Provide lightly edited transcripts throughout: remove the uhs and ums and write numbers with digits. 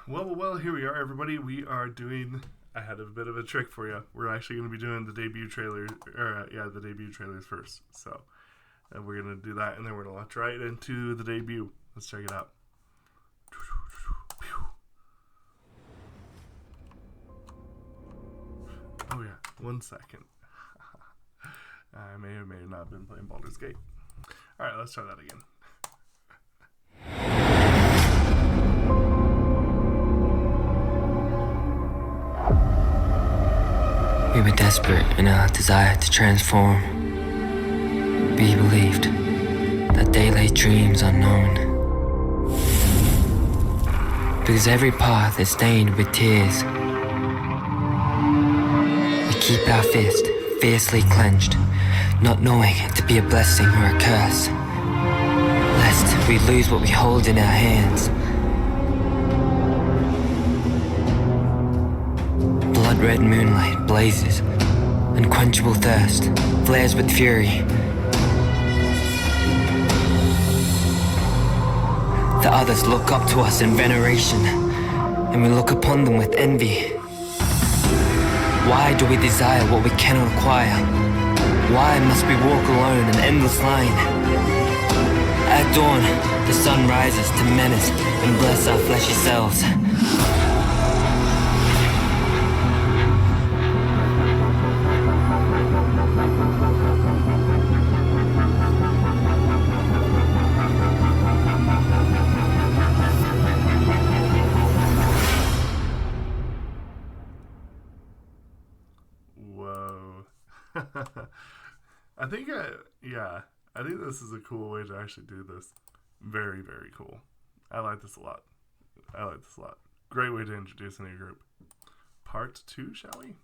Well, here we are, everybody. I had a bit of a trick for you. We're actually going to be doing the debut trailer, the debut trailers first. So, we're going to do that, and then we're going to launch right into the debut. Let's check it out. Oh, yeah. 1 second. I may or may not have been playing Baldur's Gate. Alright, let's try that again. We were desperate in our desire to transform. We believed that they lay dreams unknown. Because every path is stained with tears. We keep our fist fiercely clenched, not knowing to be a blessing or a curse, lest we lose what we hold in our hands. Blood-red moonlight blazes, unquenchable thirst flares with fury. The others look up to us in veneration, and we look upon them with envy. Why do we desire what we cannot acquire? Why must we walk alone an endless line? At dawn, the sun rises to menace and bless our fleshy selves. Whoa. I think this is a cool way to actually do this. Very, very cool. I like this a lot. Great way to introduce a new group. Part 2, shall we?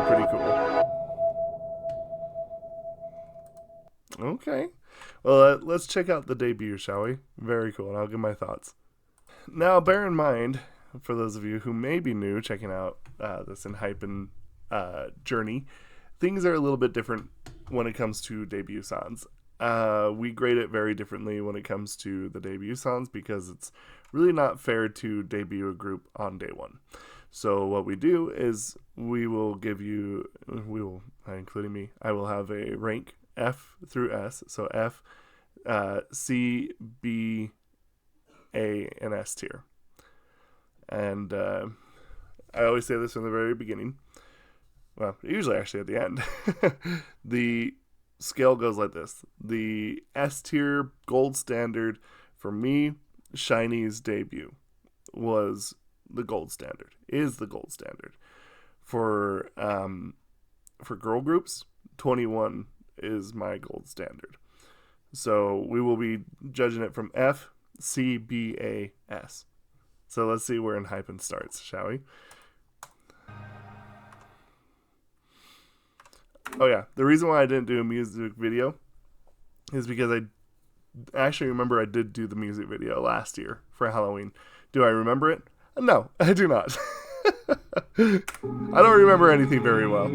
Pretty cool. Okay. Well, let's check out the debut, shall we? Very cool, and I'll give my thoughts. Now, bear in mind, for those of you who may be new checking out this Enhypen journey, things are a little bit different when it comes to debut songs. We grade it very differently when it comes to the debut songs because it's really not fair to debut a group on day one. So what we do is including me, I will have a rank F through S. So F, C, B, A, and S tier. And I always say this in the very beginning. Well, usually actually at the end. The scale goes like this. The S tier gold standard For me, SHINee's debut was the gold standard. Is the gold standard for girl groups. 21 is my gold standard. So we will be judging it from F, C, B, A, S. So let's see where Enhypen starts, shall we? Oh yeah, the reason why I didn't do a music video is because I actually remember I did do the music video last year for Halloween. Do I remember it? No, I do not. I don't remember anything very well.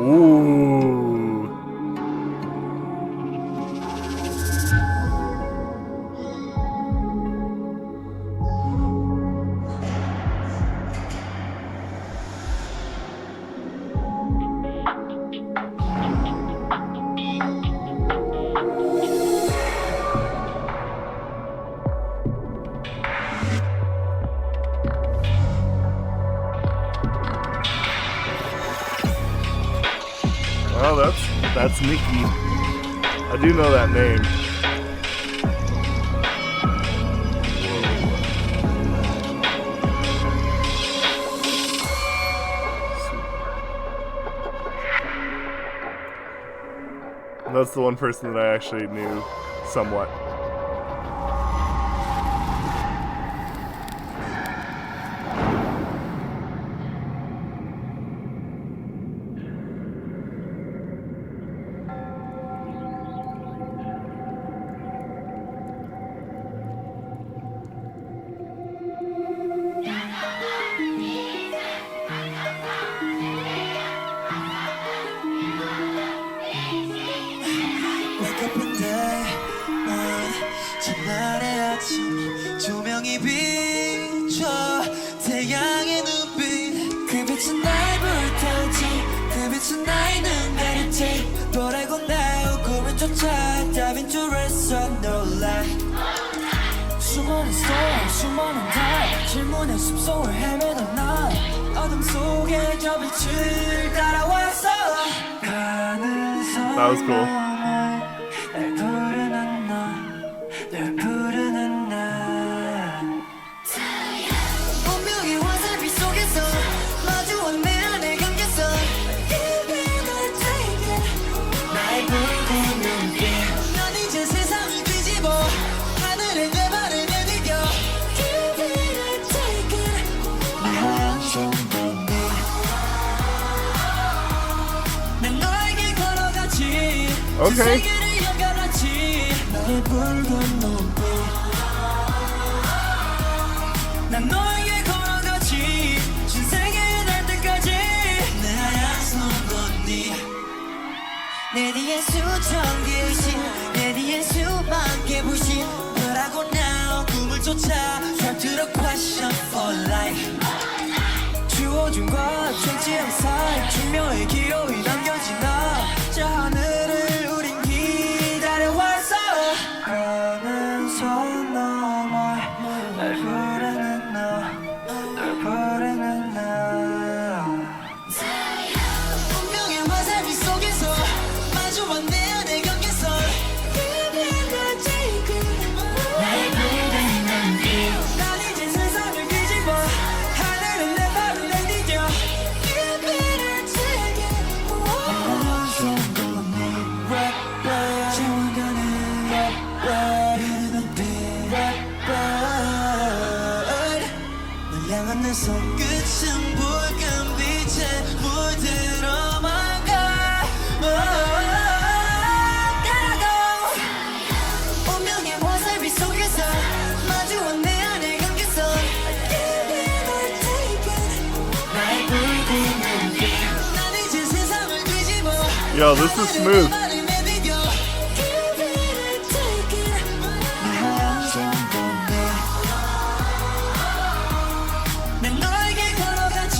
Ooh. Oh, that's Nikki. I do know that name. Whoa. That's the one person that I actually knew somewhat. 조명이 비춰 태양의 눈빛 그 빛은 날 불태우지 그 빛은 나의 눈 가리지 돌아고 나 꿈을 쫓아 Dive into red sun no lie 수많은 storm 수많은 달 질문의 숲속을 헤매던 나 어둠 속에 저 빛을 따라왔어 가는 선 That was cool. 날 부르는 널 부르는 날 운명의 화살빛 속에서 마주한 내 안에 감겼어 Give me the take it 나의 붉은 눈빛 난 이제 세상을 뒤집어 하늘에 내 발을 내디뎌 Give me the take it 내 하얀 손톱이 난 너에게 걸어가지 두 세계를 연결하지 나의 붉은 눈빛 난 너에게 걸어가지 신세계에 날 때까지 내 하얀 손건니 내 뒤에 수천 개의 신내 뒤에 수만 개 불신 너라고 나 꿈을 쫓아 Try to the question for life 주어진 과 존재한 사이 중명의 기록이 남겨진 나저 하늘을 우린 기다려왔어 가는 선 너머 날 부르는 널 부르는 날 운명의 화살빛 속에서 마주한 내 안에 경계선 Give me the take it 날 부르는 길 난 이제 세상을 뒤집어 하늘은 내 발을 내디뎌 Give me the take it 나는 손건니 Rapper 지원가는 Rapper 흐르는 빛 Rapper 널 향한 내 손끝은 붉은 빛에 물들어만 가 따라가 운명의 화살빛 속에서 마주한 내 안에 감겼어 Give me the take it 나의 붉은 눈빛 난 이제 세상을 뒤집어 Yo, this is smooth. 발을 내디뎌 Give me the take it 내 하얀 손톱에 난 너에게 걸어가지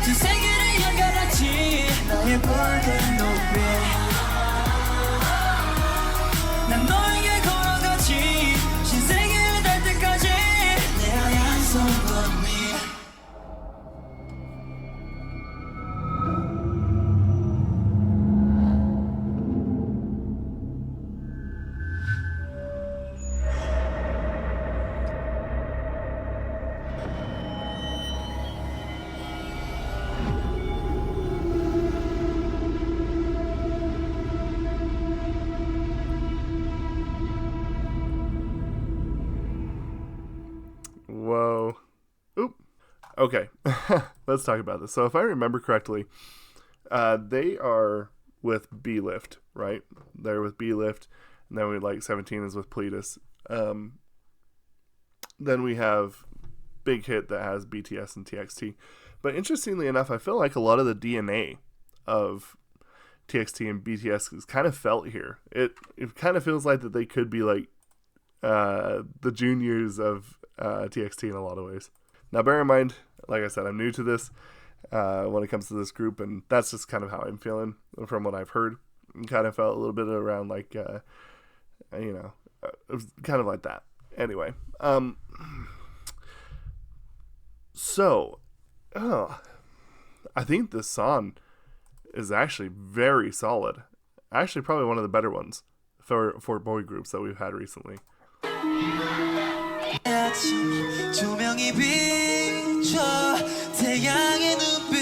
두 세계를 연결하지 나의 붉은 눈빛 난 너에게 걸어가지 신세계에 닿을 때까지 내 하얀 손건니 Okay, let's talk about this. So if I remember correctly, they are with B-Lift, right? They're with B-Lift, and then we like 17 is with Pledis. Then we have Big Hit that has BTS and TXT. But interestingly enough, I feel like a lot of the DNA of TXT and BTS is kind of felt here. It kind of feels like that they could be like the juniors of TXT in a lot of ways. Now, bear in mind, like I said, I'm new to this when it comes to this group, and that's just kind of how I'm feeling from what I've heard. Kind of felt a little bit around like, it was kind of like that. Anyway, so I think this song is actually very solid. Actually, probably one of the better ones for boy groups that we've had recently. 조명이 비춰 태양의 눈빛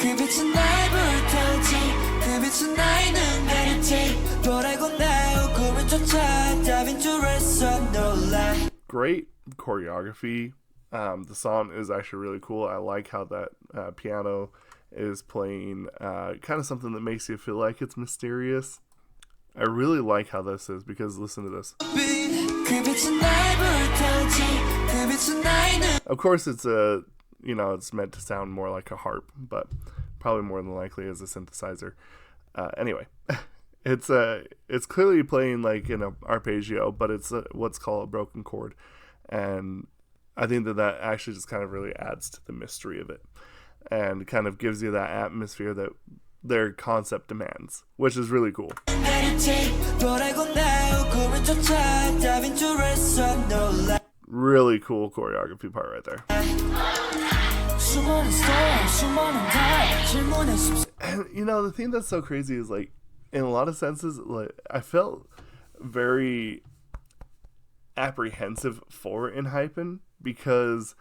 그 빛은 날 불태우지 그 빛은 나의 눈가를 take 별 알고 나 꿈을 쫓아 답인 줄 알았어 놀라. Great choreography. The song is actually really cool. I like how that piano is playing kind of something that makes you feel like it's mysterious. I really like how this is because listen to this. Of course, it's it's meant to sound more like a harp, but probably more than likely as a synthesizer. Anyway, it's clearly playing like in an arpeggio, but it's what's called a broken chord, and I think that actually just kind of really adds to the mystery of it, and kind of gives you that atmosphere that their concept demands, which is really cool. Really cool choreography part right there. And the thing that's so crazy is like, in a lot of senses, like I felt very apprehensive for Enhypen because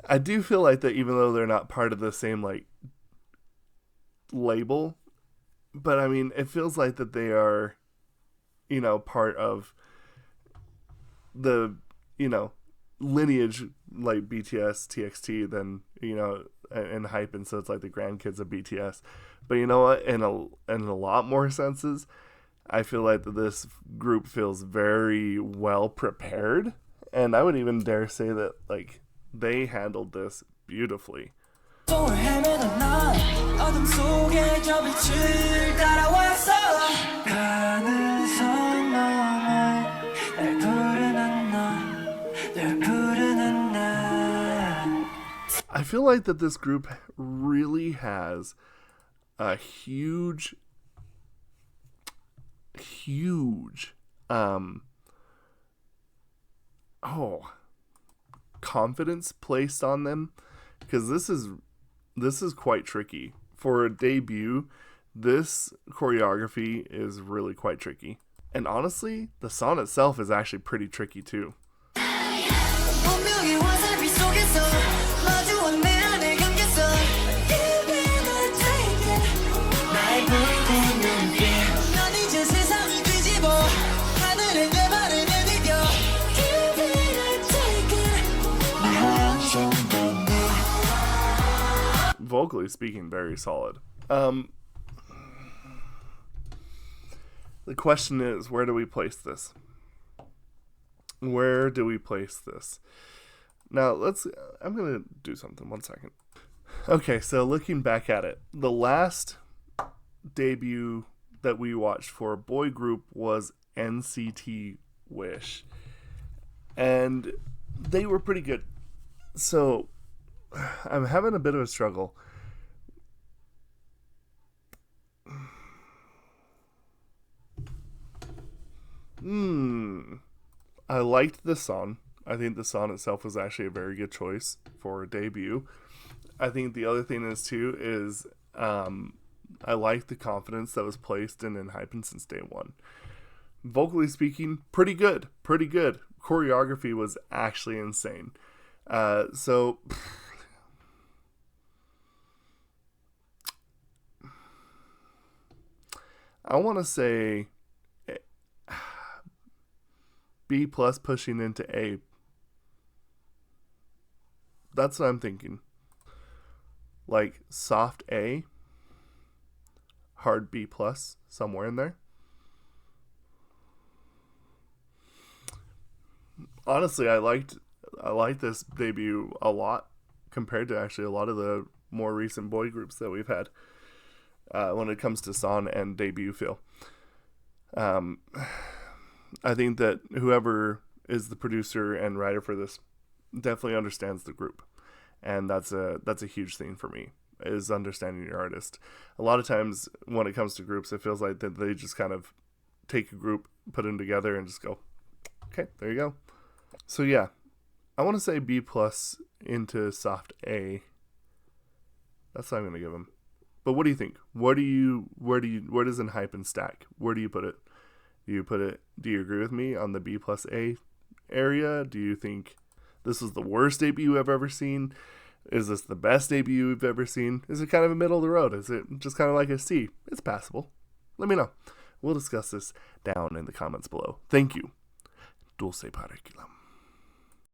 I do feel like that even though they're not part of the same like label, but I mean it feels like that they are part of the lineage like BTS TXT then Enhypen, so it's like the grandkids of BTS. But you know what, in a lot more senses I feel like that this group feels very well prepared, and I would even dare say that like they handled this beautifully. I feel like that this group really has a huge confidence placed on them, because this is quite tricky for a debut. This choreography is really quite tricky, and honestly the song itself is actually pretty tricky too. Vocally speaking, very solid. The question is, where do we place this? Where do we place this? Now, I'm going to do something. 1 second. Okay, so looking back at it, the last debut that we watched for a boy group was NCT Wish. And they were pretty good. So, I'm having a bit of a struggle. I liked the song. I think the song itself was actually a very good choice for a debut. I think the other thing is I like the confidence that was placed in Enhypen since day one. Vocally speaking, pretty good. Choreography was actually insane. So I want to say B plus pushing into A. That's what I'm thinking. Like soft A, hard B plus, somewhere in there. Honestly, I liked this debut a lot compared to actually a lot of the more recent boy groups that we've had when it comes to song and debut feel. I think that whoever is the producer and writer for this definitely understands the group, and that's a huge thing for me, is understanding your artist. A lot of times when it comes to groups, it feels like that they just kind of take a group, put them together, and just go, okay, there you go. So yeah, I want to say B plus into soft A. That's what I'm gonna give him. But what do you think? Where does Enhypen stack? Where do you put it? Do you agree with me on the B plus A area? Do you think this was the worst debut I've ever seen? Is this the best debut you've ever seen? Is it kind of a middle of the road? Is it just kind of like a C? It's passable. Let me know. We'll discuss this down in the comments below. Thank you. Dulce para